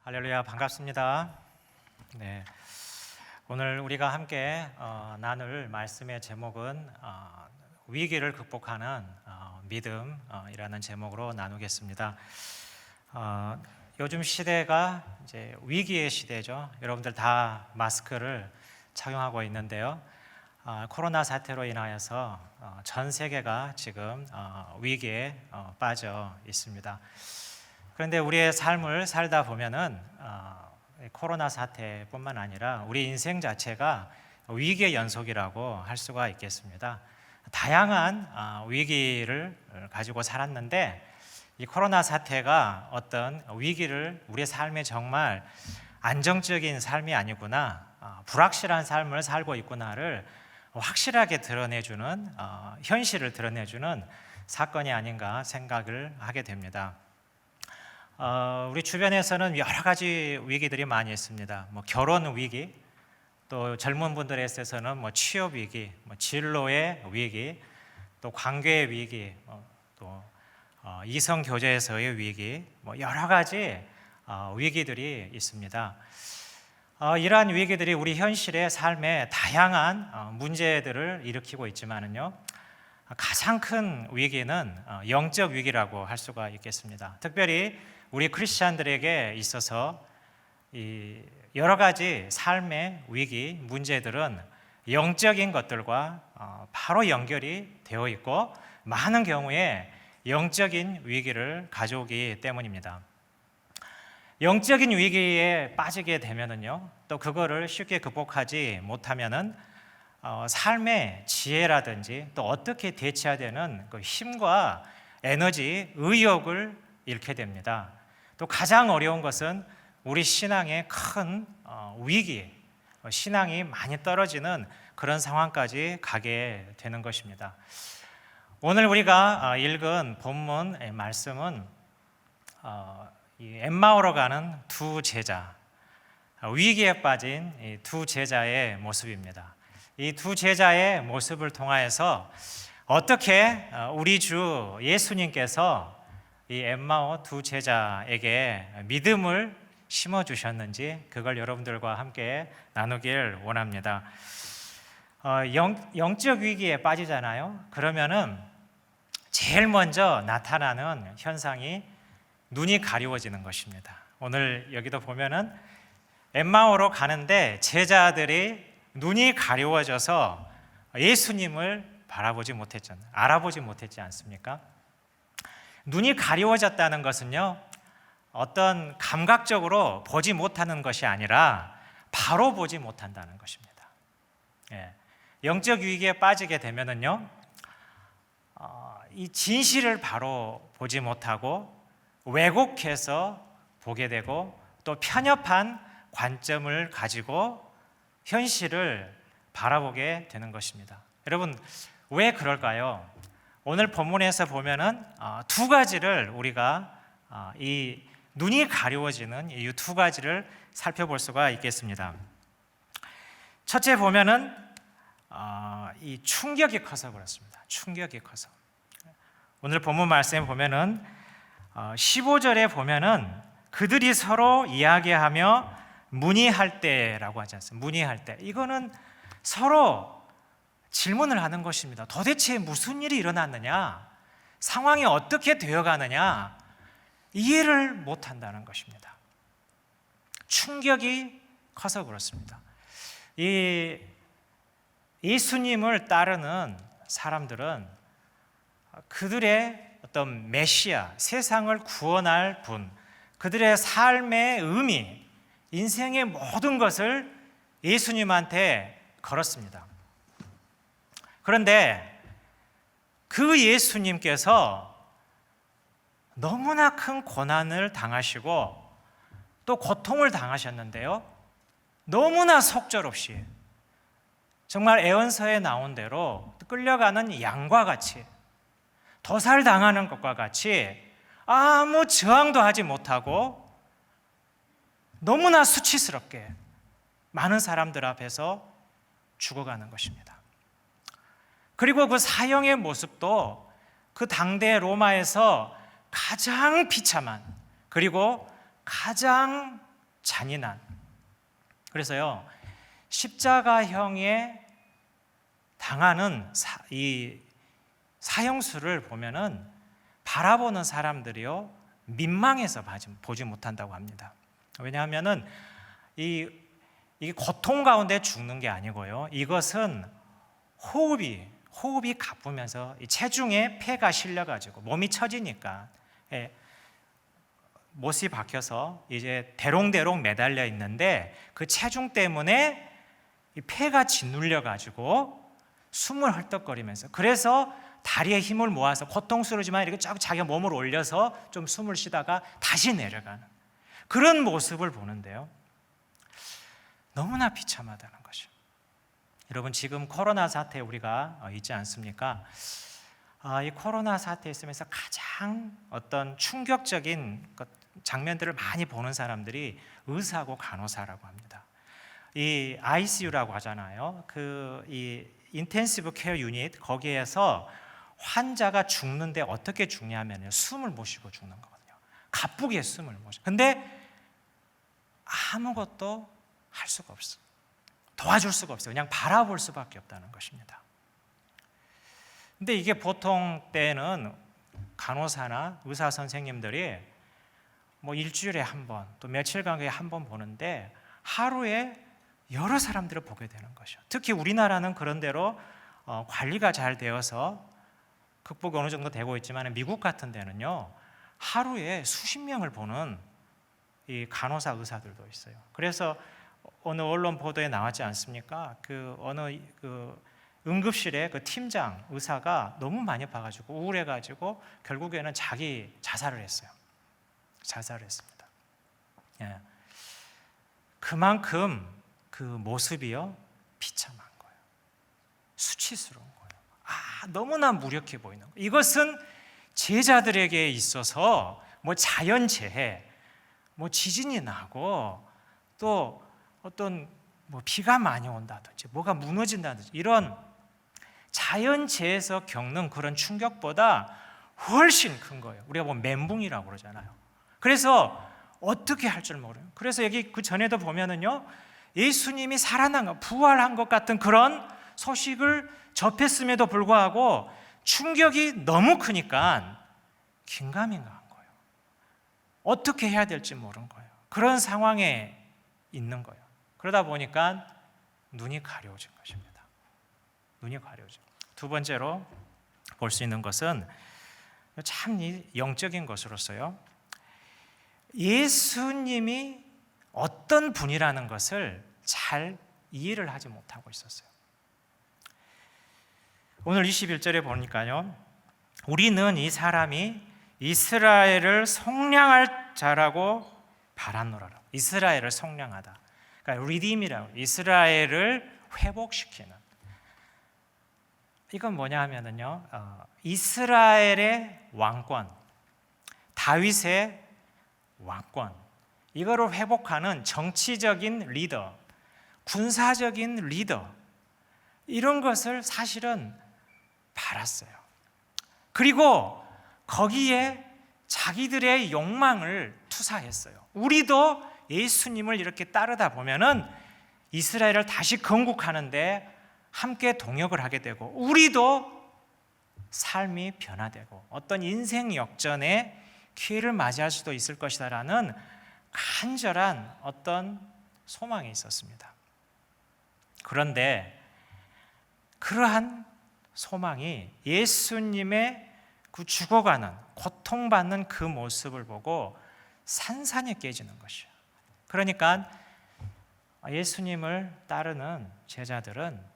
할렐루야, 반갑습니다. 네, 오늘 우리가 함께 나눌 말씀의 제목은 위기를 극복하는 믿음이라는 제목으로 나누겠습니다. 요즘 시대가 이제 위기의 시대죠. 여러분들 다 마스크를 착용하고 있는데요. 코로나 사태로 인하여서 전 세계가 지금 위기에 빠져 있습니다. 그런데 우리의 삶을 살다 보면은 코로나 사태뿐만 아니라 우리 인생 자체가 위기의 연속이라고 할 수가 있겠습니다. 다양한 위기를 가지고 살았는데 이 코로나 사태가 어떤 위기를 우리의 삶에 정말 안정적인 삶이 아니구나, 불확실한 삶을 살고 있구나를 확실하게 드러내주는 현실을 드러내주는 사건이 아닌가 생각을 하게 됩니다. 우리 주변에서는 여러 가지 위기들이 많이 있습니다. 결혼 위기, 또 젊은 분들에 있어서는 취업 위기, 진로의 위기, 또 관계의 위기, 또 이성 교제에서의 위기, 여러 가지 위기들이 있습니다. 이러한 위기들이 우리 현실의 삶에 다양한 문제들을 일으키고 있지만은요, 가장 큰 위기는 영적 위기라고 할 수가 있겠습니다. 특별히 우리 크리스찬들에게 있어서 이 여러 가지 삶의 위기, 문제들은 영적인 것들과 바로 연결이 되어 있고 많은 경우에 영적인 위기를 가져오기 때문입니다. 영적인 위기에 빠지게 되면은요, 또 그거를 쉽게 극복하지 못하면은 삶의 지혜라든지 또 어떻게 대처해야 되는 그 힘과 에너지, 의욕을 잃게 됩니다. 또 가장 어려운 것은 우리 신앙의 큰 위기, 신앙이 많이 떨어지는 그런 상황까지 가게 되는 것입니다. 오늘 우리가 읽은 본문 말씀은 엠마오로 가는 두 제자, 위기에 빠진 이 두 제자의 모습입니다. 이 두 제자의 모습을 통하여서 어떻게 우리 주 예수님께서 이 엠마오 두 제자에게 믿음을 심어주셨는지 그걸 여러분들과 함께 나누길 원합니다. 영적 위기에 빠지잖아요. 그러면은 제일 먼저 나타나는 현상이 눈이 가리워지는 것입니다. 오늘 여기도 보면은 엠마오로 가는데 제자들이 눈이 가리워져서 예수님을 알아보지 못했지 않습니까? 눈이 가리워졌다는 것은요, 어떤 감각적으로 보지 못하는 것이 아니라 바로 보지 못한다는 것입니다. 영적 위기에 빠지게 되면은요, 이 진실을 바로 보지 못하고 왜곡해서 보게 되고 또 편협한 관점을 가지고 현실을 바라보게 되는 것입니다. 여러분, 왜 그럴까요? 오늘 본문에서 보면은 두 가지를 우리가 이 눈이 가리워지는 이 두 가지를 살펴볼 수가 있겠습니다. 첫째 보면은 이 충격이 커서 그렇습니다. 충격이 커서. 오늘 본문 말씀에 보면은 15절에 보면은 그들이 서로 이야기하며 문의할 때라고 하지 않습니까? 문의할 때. 이거는 서로 질문을 하는 것입니다. 도대체 무슨 일이 일어났느냐? 상황이 어떻게 되어가느냐? 이해를 못한다는 것입니다. 충격이 커서 그렇습니다. 이 예수님을 따르는 사람들은 그들의 어떤 메시아, 세상을 구원할 분, 그들의 삶의 의미, 인생의 모든 것을 예수님한테 걸었습니다. 그런데 그 예수님께서 너무나 큰 고난을 당하시고 또 고통을 당하셨는데요, 너무나 속절없이 정말 애언서에 나온 대로 끌려가는 양과 같이 도살당하는 것과 같이 아무 저항도 하지 못하고 너무나 수치스럽게 많은 사람들 앞에서 죽어가는 것입니다. 그리고 그 사형의 모습도 그 당대 로마에서 가장 비참한, 그리고 가장 잔인한. 그래서요, 십자가형에 당하는 이 사형수를 보면은 바라보는 사람들이요, 민망해서 보지 못한다고 합니다. 왜냐하면은 이게 고통 가운데 죽는 게 아니고요, 이것은 호흡이 가쁘면서 이 체중에 폐가 실려가지고 몸이 처지니까 못이 박혀서 이제 대롱대롱 매달려 있는데, 그 체중 때문에 이 폐가 짓눌려 가지고 숨을 헐떡거리면서, 그래서 다리에 힘을 모아서 고통스러우지만 이렇게 쫙 자기 몸을 올려서 좀 숨을 쉬다가 다시 내려가는 그런 모습을 보는데요, 너무나 비참하다는 것이죠. 여러분, 지금 코로나 사태 우리가 있지 않습니까? 이 코로나 사태에 있으면서 가장 어떤 충격적인 장면들을 많이 보는 사람들이 의사하고 간호사라고 합니다. 이 ICU라고 하잖아요. 이 인텐시브 케어 유닛, 거기에서 환자가 죽는데 어떻게 죽냐면요, 숨을 못 쉬고 죽는 거거든요. 가쁘게 숨을 못 쉬고. 근데 아무것도 할 수가 없어. 도와줄 수가 없어요. 그냥 바라볼 수밖에 없다는 것입니다. 근데 이게 보통 때는 간호사나 의사 선생님들이 뭐 일주일에 한 번, 또 며칠간에 한 번 보는데 하루에 여러 사람들을 보게 되는 것이죠. 특히 우리나라는 그런 대로 관리가 잘 되어서 극복이 어느 정도 되고 있지만, 미국 같은 데는요, 하루에 수십 명을 보는 이 간호사 의사들도 있어요. 그래서 어느 언론 보도에 나왔지 않습니까? 어느 응급실의 그 팀장 의사가 너무 많이 봐가지고 우울해가지고 결국에는 자기 자살을 했어요. 자살을 했습니다. 예. 그만큼 그 모습이요, 비참한 거예요. 수치스러운 거예요. 너무나 무력해 보이는 거예요. 이것은 제자들에게 있어서 뭐 자연재해, 뭐 지진이 나고 또 어떤 뭐 비가 많이 온다든지 뭐가 무너진다든지 이런 자연재해에서 겪는 그런 충격보다 훨씬 큰 거예요. 우리가 뭐 멘붕이라고 그러잖아요. 그래서 어떻게 할 줄 모르요. 그래서 여기 그 전에도 보면은요, 예수님이 살아난 것, 부활한 것 같은 그런 소식을 접했음에도 불구하고 충격이 너무 크니까 긴가민가한 거예요. 어떻게 해야 될지 모르는 거예요. 그런 상황에 있는 거예요. 그러다 보니까 눈이 가려워진 것입니다. 눈이 가려워져. 두 번째로 볼 수 있는 것은 참 영적인 것으로서요, 예수님이 어떤 분이라는 것을 잘 이해를 하지 못하고 있었어요. 오늘 21절에 보니까요, 우리는 이 사람이 이스라엘을 속량할 자라고 바라노라. 이스라엘을 속량하다. 그러니까 리딤이라고, 이스라엘을 회복시키는. 이건 뭐냐 하면은요, 이스라엘의 왕권, 다윗의 왕권, 이거를 회복하는 정치적인 리더, 군사적인 리더, 이런 것을 사실은 바랐어요. 그리고 거기에 자기들의 욕망을 투사했어요. 우리도 예수님을 이렇게 따르다 보면은 이스라엘을 다시 건국하는데 함께 동역을 하게 되고, 우리도 삶이 변화되고 어떤 인생 역전의 기회를 맞이할 수도 있을 것이다라는 간절한 어떤 소망이 있었습니다. 그런데 그러한 소망이 예수님의 그 죽어가는, 고통받는 그 모습을 보고 산산이 깨지는 것이에요. 그러니까 예수님을 따르는 제자들은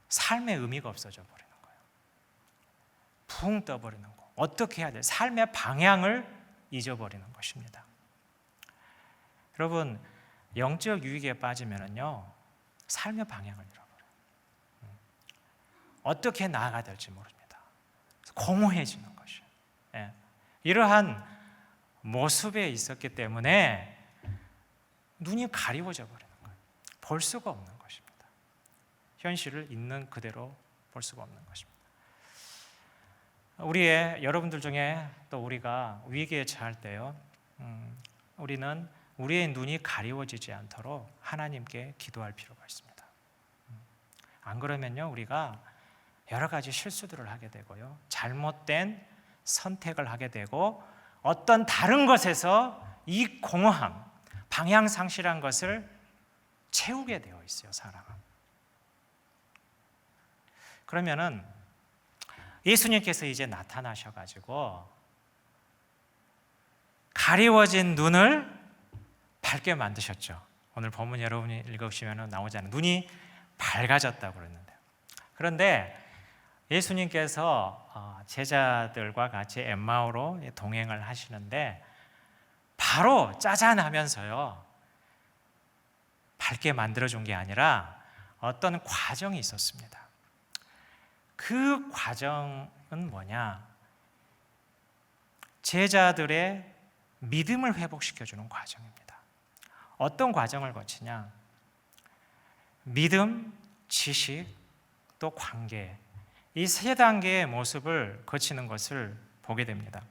삶의 의미가 없어져 버리는 거예요. 붕 떠버리는 거. 어떻게 해야 돼? 삶의 방향을 잊어버리는 것입니다. 여러분, 영적 유익에 빠지면은요, 삶의 방향을 잃어버려요. 어떻게 나아가야 될지 모릅니다. 공허해지는 것이에요. 예. 이러한 모습에 있었기 때문에 눈이 가리워져 버리는 거예요. 볼 수가 없는 것입니다. 현실을 있는 그대로 볼 수가 없는 것입니다. 여러분들 중에 또 우리가 위기에 처할 때요, 우리는 우리의 눈이 가리워지지 않도록 하나님께 기도할 필요가 있습니다. 안 그러면요, 우리가 여러 가지 실수들을 하게 되고요, 잘못된 선택을 하게 되고 어떤 다른 것에서 이 공허함, 방향 상실한 것을 채우게 되어 있어요, 사람은. 그러면은 예수님께서 이제 나타나셔가지고 가리워진 눈을 밝게 만드셨죠. 오늘 본문 여러분이 읽으시면 나오잖아요. 눈이 밝아졌다고 그랬는데, 그런데 예수님께서 제자들과 같이 엠마오로 동행을 하시는데 바로 짜잔 하면서요 밝게 만들어준 게 아니라 어떤 과정이 있었습니다. 그 과정은 뭐냐? 제자들의 믿음을 회복시켜주는 과정입니다. 어떤 과정을 거치냐? 믿음, 지식, 또 관계, 이 세 단계의 모습을 거치는 것을 보게 됩니다.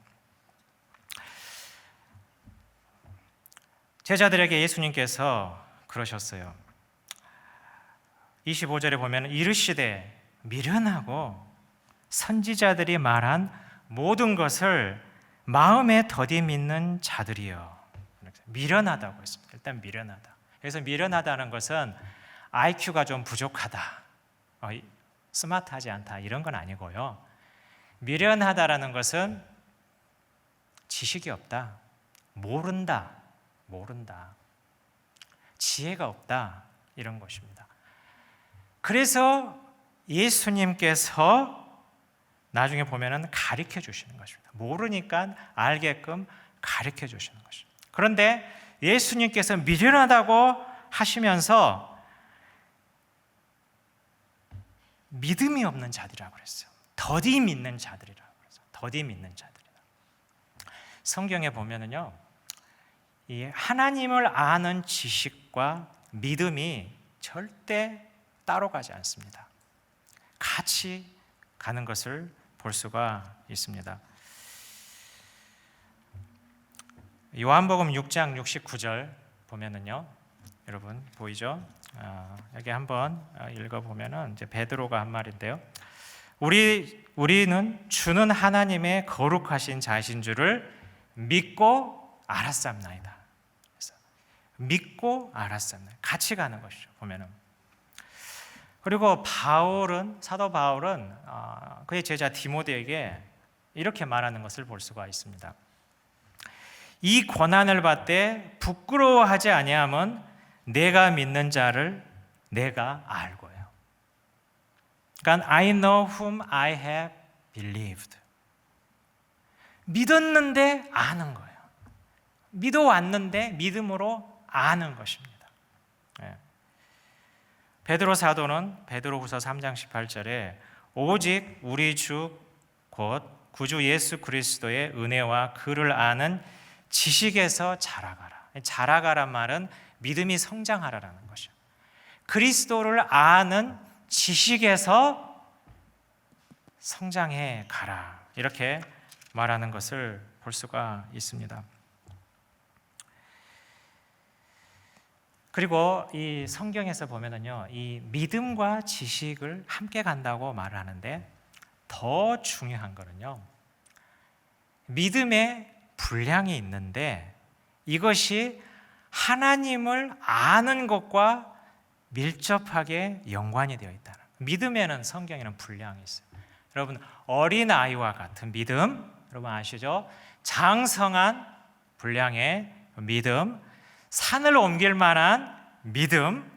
제자들에게 예수님께서 그러셨어요. 25절에 보면 이르시되 미련하고 선지자들이 말한 모든 것을 마음에 더디 믿는 자들이여. 미련하다고 했습니다. 일단 미련하다. 그래서 미련하다는 것은 IQ가 좀 부족하다, 스마트하지 않다, 이런 건 아니고요. 미련하다라는 것은 지식이 없다, 모른다, 지혜가 없다, 이런 것입니다. 그래서 예수님께서 나중에 보면은 가르쳐 주시는 것입니다. 모르니까 알게끔 가르쳐 주시는 것입니다. 그런데 예수님께서 미련하다고 하시면서 믿음이 없는 자들이라고 그랬어요. 더디 믿는 자들이라고 그랬어요. 더디 믿는 자들이라. 성경에 보면은요, 이 하나님을 아는 지식과 믿음이 절대 따로 가지 않습니다. 같이 가는 것을 볼 수가 있습니다. 요한복음 6장 69절 보면은요, 여러분 보이죠? 여기 한번 읽어보면은 이제 베드로가 한 말인데요. 우리는 주는 하나님의 거룩하신 자신 줄을 믿고 알았사옵나이다. 그래서 믿고 알았사옵나이다. 같이 가는 것이죠. 보면은. 그리고 사도 바울은 그의 제자 디모데에게 이렇게 말하는 것을 볼 수가 있습니다. 이 고난을 받되 부끄러워하지 아니함은 내가 믿는 자를 내가 알고요. 그러니까 I know whom I have believed. 믿었는데 아는 거예요. 믿어왔는데 믿음으로 아는 것입니다. 베드로 사도는 베드로후서 3장 18절에 오직 우리 주 곧 구주 예수 그리스도의 은혜와 그를 아는 지식에서 자라가라. 자라가란 말은 믿음이 성장하라라는 것이죠. 그리스도를 아는 지식에서 성장해 가라, 이렇게 말하는 것을 볼 수가 있습니다. 그리고 이 성경에서 보면은요, 이 믿음과 지식을 함께 간다고 말하는데 더 중요한 거는요, 믿음의 분량이 있는데 이것이 하나님을 아는 것과 밀접하게 연관이 되어 있다는. 믿음에는, 성경에는 분량이 있어요. 여러분, 어린아이와 같은 믿음, 여러분 아시죠? 장성한 분량의 믿음, 산을 옮길 만한 믿음,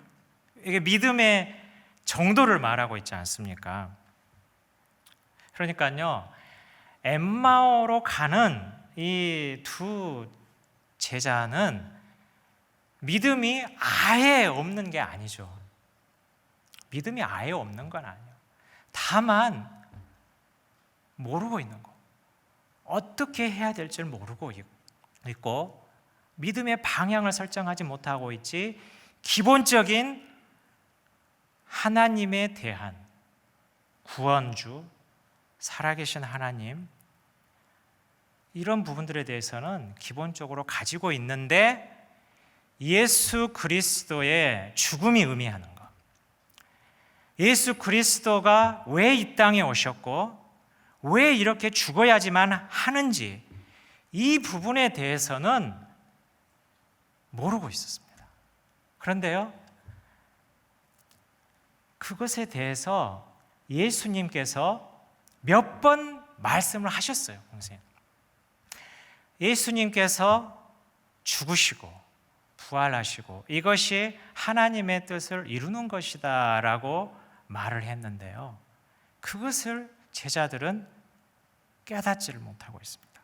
이게 믿음의 정도를 말하고 있지 않습니까? 그러니까요, 엠마오로 가는 이 두 제자는 믿음이 아예 없는 게 아니죠. 믿음이 아예 없는 건 아니에요. 다만 모르고 있는 거, 어떻게 해야 될지 모르고 있고, 믿음의 방향을 설정하지 못하고 있지, 기본적인 하나님에 대한 구원주, 살아계신 하나님, 이런 부분들에 대해서는 기본적으로 가지고 있는데 예수 그리스도의 죽음이 의미하는 것, 예수 그리스도가 왜 이 땅에 오셨고 왜 이렇게 죽어야지만 하는지, 이 부분에 대해서는 모르고 있었습니다. 그런데요, 그것에 대해서 예수님께서 몇 번 말씀을 하셨어요. 평생 예수님께서 죽으시고 부활하시고 이것이 하나님의 뜻을 이루는 것이다 라고 말을 했는데요, 그것을 제자들은 깨닫지를 못하고 있습니다.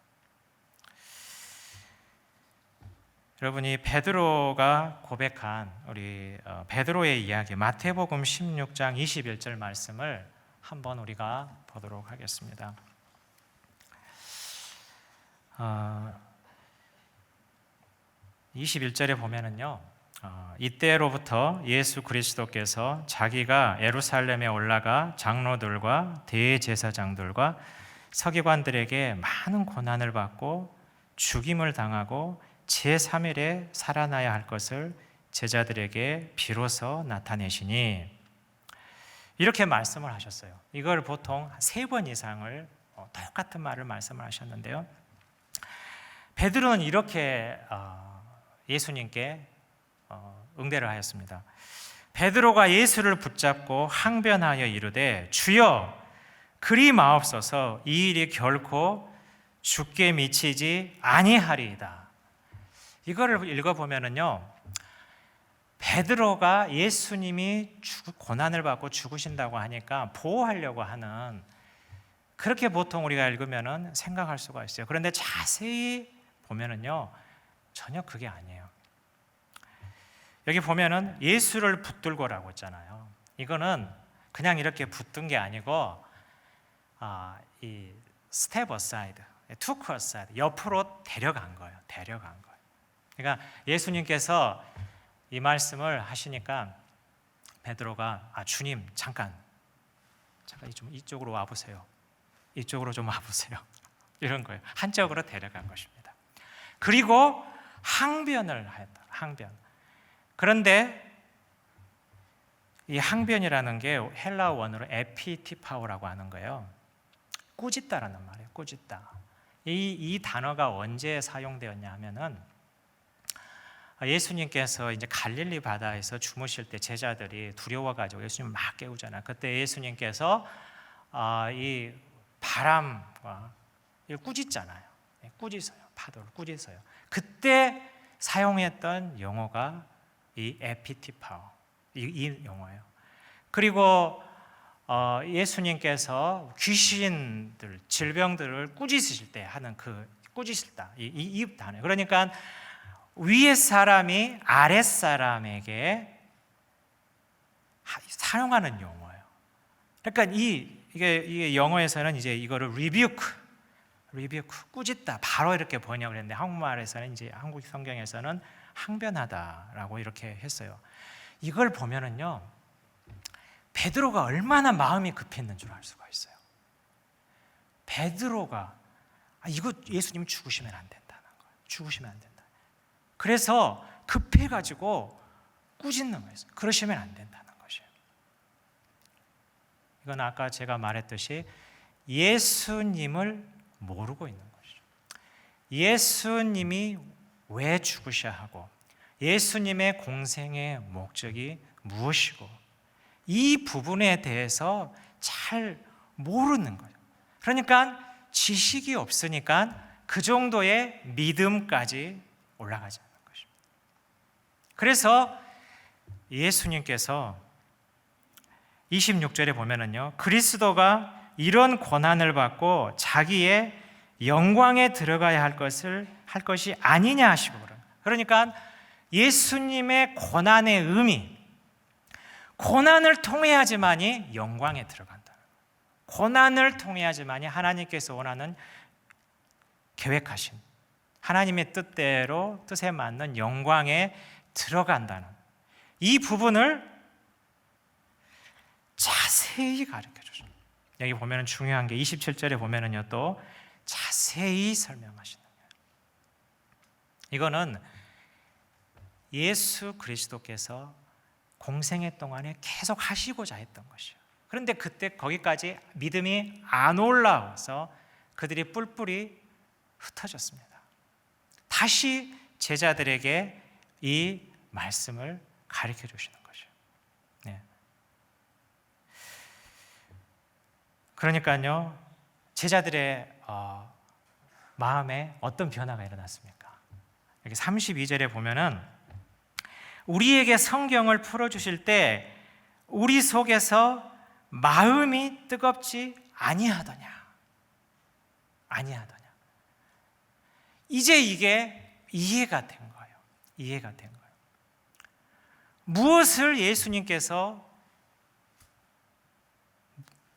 여러분이 베드로가 고백한 우리 베드로의 이야기, 마태복음 16장 21절 말씀을 한번 우리가 보도록 하겠습니다. 21절에 보면은요, 이때로부터 예수 그리스도께서 자기가 예루살렘에 올라가 장로들과 대제사장들과 서기관들에게 많은 고난을 받고 죽임을 당하고 제3일에 살아나야 할 것을 제자들에게 비로소 나타내시니, 이렇게 말씀을 하셨어요. 이걸 보통 3번 이상을 똑같은 말을 말씀을 하셨는데요, 베드로는 이렇게 예수님께 응대를 하였습니다. 베드로가 예수를 붙잡고 항변하여 이르되, 주여 그리 마옵소서, 이 일이 결코 죽게 미치지 아니하리이다. 이거를 읽어보면은요, 베드로가 예수님이 고난을 받고 죽으신다고 하니까 보호하려고 하는, 그렇게 보통 우리가 읽으면은 생각할 수가 있어요. 그런데 자세히 보면은요, 전혀 그게 아니에요. 여기 보면은 예수를 붙들고라고 했잖아요. 이거는 그냥 이렇게 붙든 게 아니고 이 step aside, took aside, 옆으로 데려간 거예요. 데려간 거예요. 그러니까 예수님께서 이 말씀을 하시니까 베드로가 주님 잠깐 좀 이쪽으로 와 보세요. 이쪽으로 좀 와 보세요. 이런 거예요. 한쪽으로 데려간 것입니다. 그리고 항변을 하였다. 항변. 그런데 이 항변이라는 게 헬라 원어로 에피티파오라고 하는 거예요. 꾸짖다라는 말이에요. 꾸짖다. 이 단어가 언제 사용되었냐 하면은, 예수님께서 이제 갈릴리 바다에서 주무실 때 제자들이 두려워가지고 예수님 막 깨우잖아요. 그때 예수님께서 이 바람과 꾸짖잖아요. 꾸짖어요. 파도를 꾸짖어요. 그때 사용했던 용어가 이 에피티파오, 이 용어예요. 그리고 예수님께서 귀신들, 질병들을 꾸짖으실 때 하는 그 꾸짖다, 이 단어. 그러니까 위에 사람이 아랫 사람에게 사용하는 용어예요. 그러니까 이게 영어에서는 이제 이거를 rebuke, 꾸짖다, 바로 이렇게 번역을 했는데, 한국말에서는 이제 한국 성경에서는 항변하다라고 이렇게 했어요. 이걸 보면은요, 베드로가 얼마나 마음이 급했는 줄 알 수가 있어요. 베드로가 이거 예수님이 죽으시면 안 된다는 거예요. 죽으시면 안 된다. 그래서 급해가지고 꾸짖는 거예요. 그러시면 안 된다는 것이에요. 이건 아까 제가 말했듯이 예수님을 모르고 있는 것이죠. 예수님이 왜 죽으셔야 하고 예수님의 공생의 목적이 무엇이고, 이 부분에 대해서 잘 모르는 거예요. 그러니까 지식이 없으니까 그 정도의 믿음까지 올라가지 않는 것입니다. 그래서 예수님께서 26절에 보면은요, 그리스도가 이런 고난을 받고 자기의 영광에 들어가야 할 것이 아니냐 하시고, 그러니까 예수님의 고난의 의미, 고난을 통해야지만이 영광에 들어간다. 고난을 통해야지만이 하나님께서 원하는 계획하신 하나님의 뜻대로, 뜻에 맞는 영광에 들어간다는 이 부분을 자세히 가르쳐 주십니다. 여기 보면은 중요한 게 27절에 보면은요, 또 자세히 설명하시는 거예요. 이거는 예수 그리스도께서 공생애 동안에 계속 하시고자 했던 것이요. 그런데 그때 거기까지 믿음이 안 올라와서 그들이 뿔뿔이 흩어졌습니다. 다시 제자들에게 이 말씀을 가르쳐 주시는 거죠. 네. 그러니까요, 제자들의 마음에 어떤 변화가 일어났습니까? 여기 32절에 보면은 우리에게 성경을 풀어주실 때 우리 속에서 마음이 뜨겁지 아니하더냐. 이제 이게 이해가 된 거예요. 이해가 된 거예요. 무엇을 예수님께서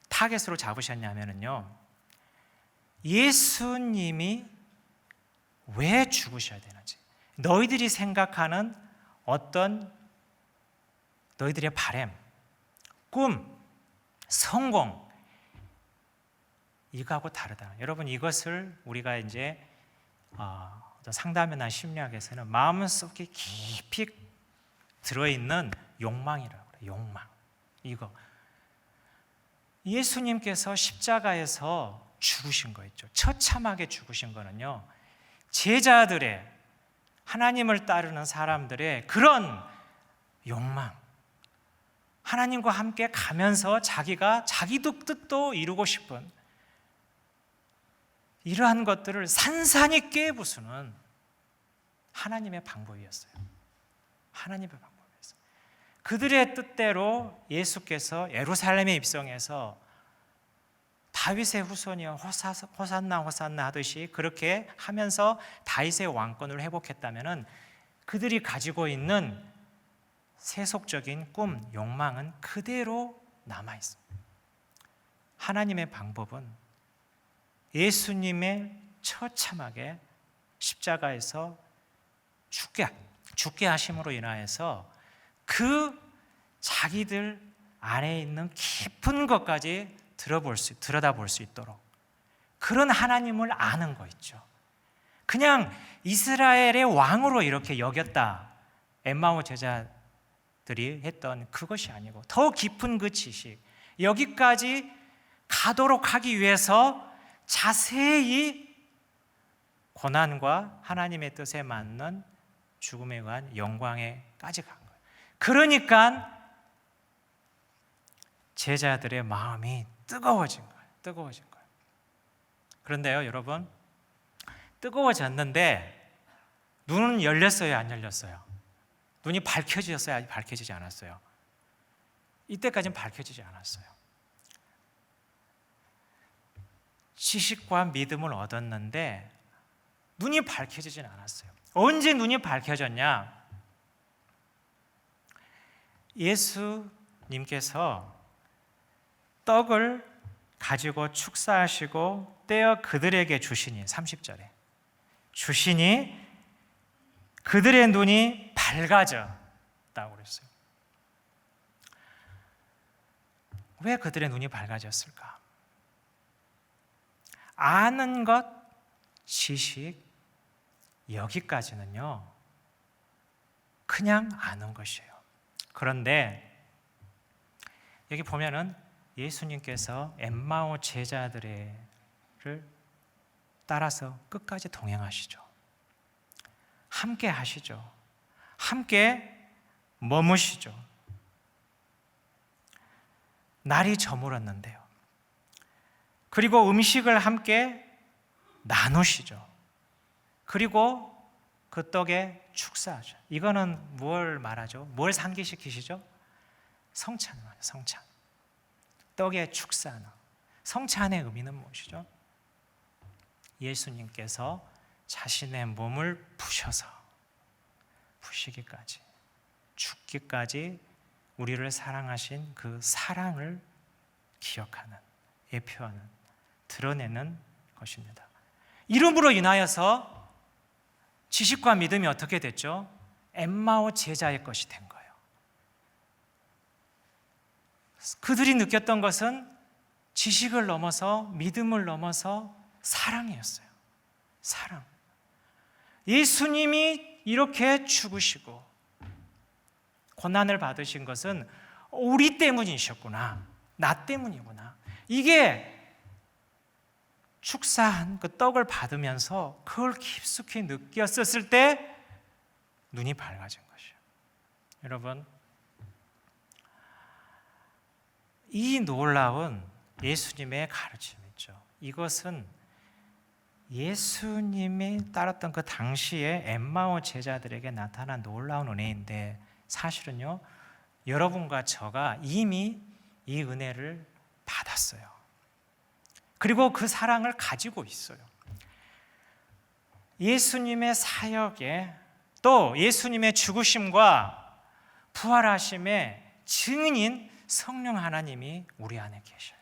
타겟으로 잡으셨냐면요, 예수님이 왜 죽으셔야 되는지, 너희들이 생각하는 어떤 너희들의 바램, 꿈, 성공, 이거하고 다르다. 여러분, 이것을 우리가 이제 상담이나 심리학에서는 마음속에 깊이 들어있는 욕망이라고 그래요. 욕망. 이거 예수님께서 십자가에서 죽으신 거 있죠. 처참하게 죽으신 거는요, 제자들의, 하나님을 따르는 사람들의 그런 욕망, 하나님과 함께 가면서 자기가 자기도 뜻도 이루고 싶은 이러한 것들을 산산히 깨부수는 하나님의 방법이었어요. 하나님의 방법이었어요. 그들의 뜻대로 예수께서 예루살렘에 입성해서 다윗의 후손이여 호산나 호산나 하듯이 그렇게 하면서 다윗의 왕권을 회복했다면 그들이 가지고 있는 세속적인 꿈, 욕망은 그대로 남아있습니다. 하나님의 방법은 예수님의 처참하게 십자가에서 죽게 하심으로 인하여서 그 자기들 안에 있는 깊은 것까지 들여다볼 수 있도록 그런 하나님을 아는 거 있죠. 그냥 이스라엘의 왕으로 이렇게 여겼다, 엠마오 제자들이 했던 그것이 아니고 더 깊은 그 지식, 여기까지 가도록 하기 위해서 자세히 고난과 하나님의 뜻에 맞는 죽음에 관한 영광에까지 간 거예요. 그러니까 제자들의 마음이 뜨거워진 거예요. 그런데요, 여러분, 뜨거워졌는데 눈은 열렸어요, 안 열렸어요? 눈이 밝혀졌어요, 아직 밝혀지지 않았어요? 이때까지는 밝혀지지 않았어요. 지식과 믿음을 얻었는데 눈이 밝혀지진 않았어요. 언제 눈이 밝혀졌냐? 예수님께서 떡을 가지고 축사하시고 떼어 그들에게 주시니, 30절에 주시니 그들의 눈이 밝아졌다고 그랬어요. 왜 그들의 눈이 밝아졌을까? 아는 것, 지식, 여기까지는요 그냥 아는 것이에요. 그런데 여기 보면은 예수님께서 엠마오 제자들을 따라서 끝까지 동행하시죠. 함께 하시죠. 함께 머무시죠. 날이 저물었는데요. 그리고 음식을 함께 나누시죠. 그리고 그 떡에 축사하죠. 이거는 뭘 말하죠? 뭘 상기시키시죠? 성찬 말이에요. 성찬. 떡에 축사하는 성찬의 의미는 무엇이죠? 예수님께서 자신의 몸을 부시기까지, 죽기까지 우리를 사랑하신 그 사랑을 기억하는, 예표하는, 드러내는 것입니다. 이름으로 인하여서 지식과 믿음이 어떻게 됐죠? 엠마오 제자의 것이 된 거예요. 그들이 느꼈던 것은 지식을 넘어서, 믿음을 넘어서 사랑이었어요. 사랑. 예수님이 이렇게 죽으시고 고난을 받으신 것은 우리 때문이셨구나, 나 때문이구나. 이게 축사한 그 떡을 받으면서 그걸 깊숙이 느꼈었을 때 눈이 밝아진 것이에요. 여러분, 이 놀라운 예수님의 가르침 있죠. 이것은 예수님이 따랐던 그 당시에 엠마오 제자들에게 나타난 놀라운 은혜인데, 사실은요, 여러분과 저가 이미 이 은혜를 받았어요. 그리고 그 사랑을 가지고 있어요. 예수님의 사역에, 또 예수님의 죽으심과 부활하심의 증인인 성령 하나님이 우리 안에 계셔요.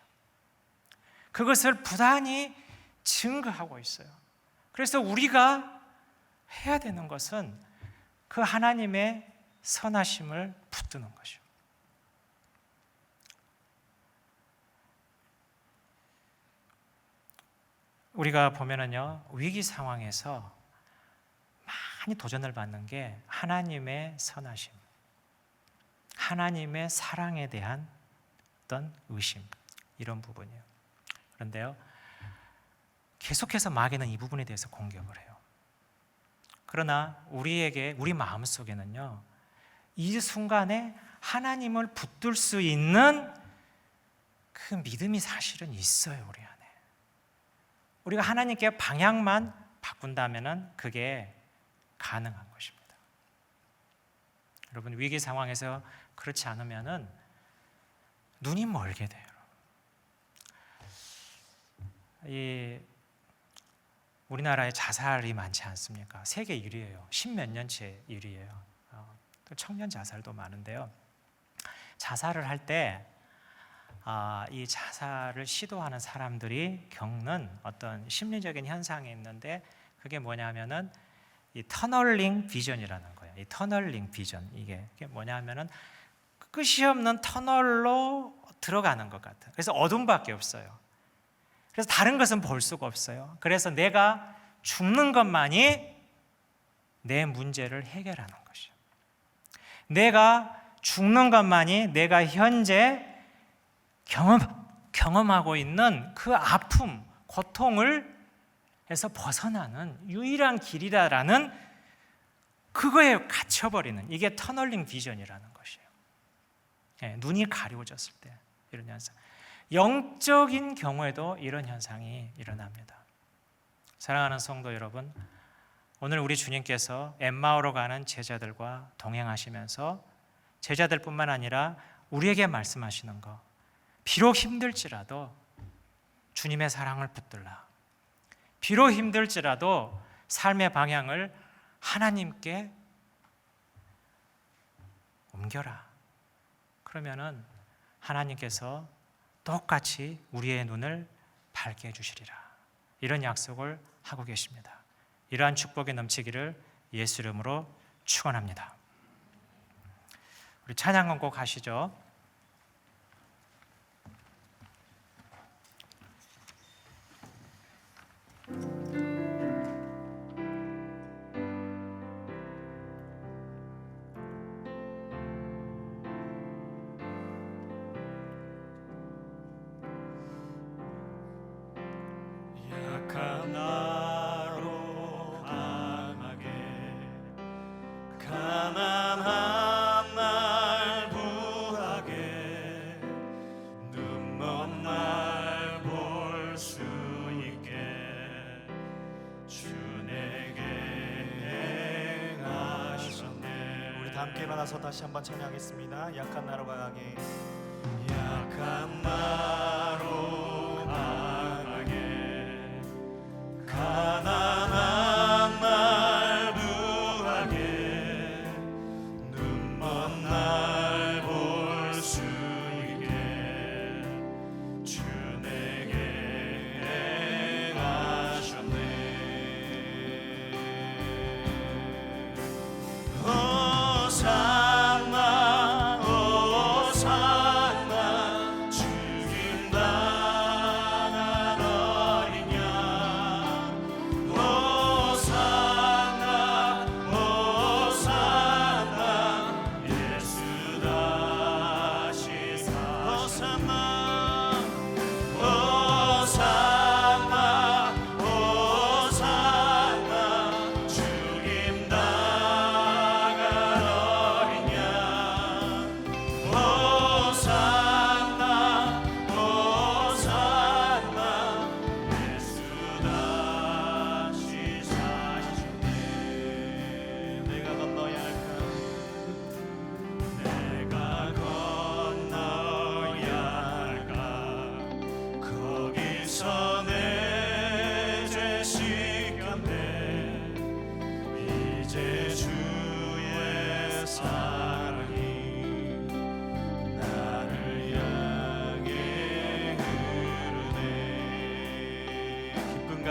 그것을 부단히 증거하고 있어요. 그래서 우리가 해야 되는 것은 그 하나님의 선하심을 붙드는 것이요. 우리가 보면은요, 위기 상황에서 많이 도전을 받는 게 하나님의 선하심, 하나님의 사랑에 대한 어떤 의심, 이런 부분이에요. 그런데요, 계속해서 마귀는 이 부분에 대해서 공격을 해요. 그러나 우리 마음속에는요, 이 순간에 하나님을 붙들 수 있는 그 믿음이 사실은 있어요. 우리 안에. 우리가 하나님께 방향만 바꾼다면 그게 가능한 것입니다. 여러분, 위기 상황에서 그렇지 않으면 눈이 멀게 돼요. 우리나라에 자살이 많지 않습니까? 세계 1위예요. 10몇 년째 1위예요. 또 청년 자살도 많은데요. 자살을 할 때 이 자살을 시도하는 사람들이 겪는 어떤 심리적인 현상이 있는데, 그게 뭐냐면은 이 터널링 비전이라는 거예요. 이 터널링 비전, 이게 뭐냐면은 끝이 없는 터널로 들어가는 것 같아요. 그래서 어둠밖에 없어요. 그래서 다른 것은 볼 수가 없어요. 그래서 내가 죽는 것만이 내 문제를 해결하는 것이죠. 내가 죽는 것만이 내가 현재 경험하고 있는 그 아픔, 고통을 해서 벗어나는 유일한 길이다라는, 그거에 갇혀버리는, 이게 터널링 비전이라는 것이에요. 눈이 가려워졌을 때 이런 현상. 영적인 경우에도 이런 현상이 일어납니다. 사랑하는 성도 여러분, 오늘 우리 주님께서 엠마오로 가는 제자들과 동행하시면서 제자들뿐만 아니라 우리에게 말씀하시는 거, 비록 힘들지라도 주님의 사랑을 붙들라, 비록 힘들지라도 삶의 방향을 하나님께 옮겨라. 그러면은 하나님께서 똑같이 우리의 눈을 밝게 해주시리라, 이런 약속을 하고 계십니다. 이러한 축복이 넘치기를 예수 이름으로 축원합니다. 우리 찬양 한 곡 하시죠. 약한 나로 강하게, 가난한 날 부하게, 눈먼 날 볼 수 있게 주 내게 행하셨네. 우리 다 함께 일어나서 다시 한번 찬양하겠습니다. 약한 나로 강하게, 약한 나로 강하게, 가난한 날 부하게, 눈먼 날 볼 수 있게 주 내게 행하셨네. 호산나 호산나, 죽임당한 어린 양,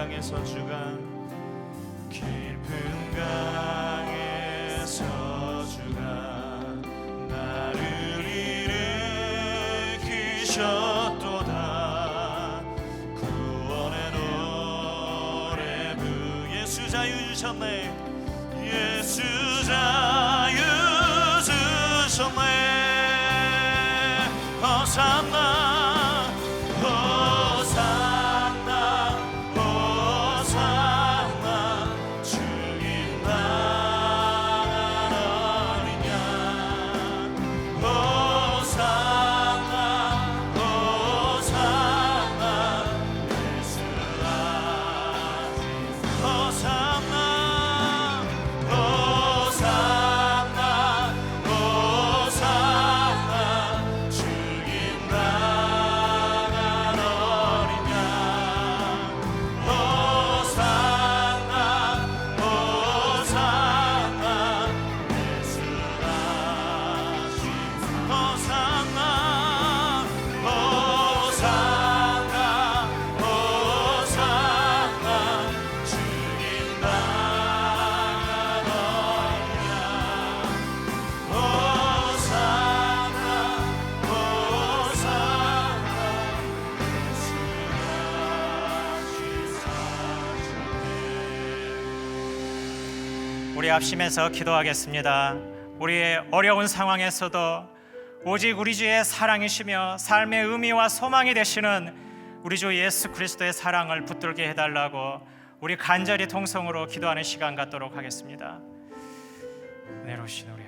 강에서 주가 깊은 강에서 주가 나를 일으키셨도다. 구원의 노래부 예수 자유 주셨네. 예수 자유 주셨네. 호산나 호산나 호산나 주님 나간 어린 양. 호산나 호산나 예수 아직 호산나 호산나 호산나 주님 나간 어린 양. 호산나 호산나 예수 아직 호산나 호산나 호산나 주님 나간 어린 양. 호산나 호산나 예수 아직 우리 합심해서 기도하겠습니다. 우리의 어려운 상황에서도 오직 우리 주의 사랑이시며 삶의 의미와 소망이 되시는 우리 주 예수 그리스도의 사랑을 붙들게 해달라고 우리 간절히 통성으로 기도하는 시간 갖도록 하겠습니다. 은혜로우신 우리